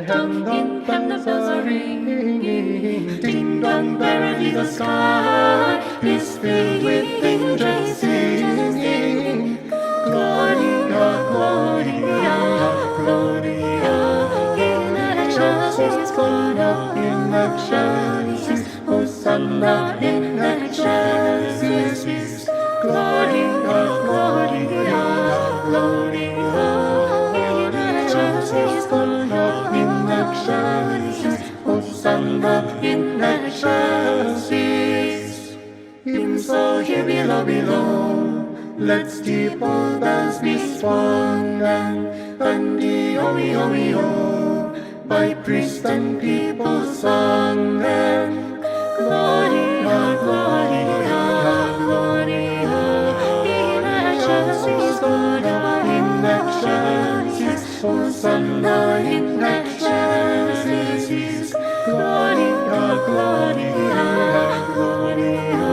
in heaven the bells are ringing. Ding dong merrily the sky is filled with angels singing. Gloria, Gloria, Gloria in excelsis, Gloria in excelsis, Hosanna in excelsis, Gloria, Gloria, Gloria in excelsis, Gloria in excelsis, Hosanna in excelsis. Even so, here below, let's steeple bells be swung, and the oh, by priest and people sung, and Gloria, Gloria, Gloria in excelsis, Gloria in excelsis, Hosanna in excelsis, Gloria, Gloria, Gloria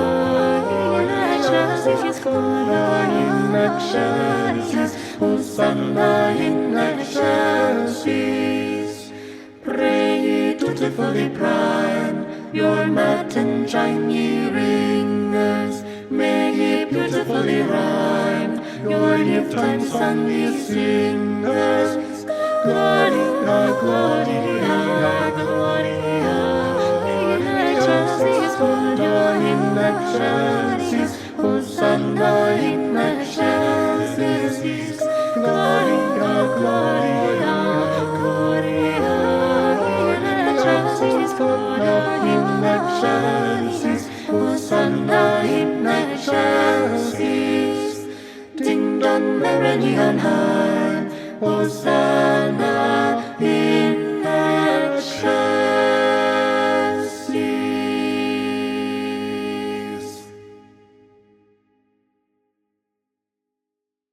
in excelsis, Gloria in excelsis, Hosanna in excelsis. Pray ye dutifully prime your matin chime, ye ringers. May ye beautifully rhyme your eve-time song, ye singers. Gloria, Gloria, Gloria in excelsis, Gloria in excelsis, Hosanna in excelsis, Gloria, Gloria, Gloria in excelsis, Gloria in excelsis, Hosanna in excelsis. Ding dong merrily on high, Hosanna.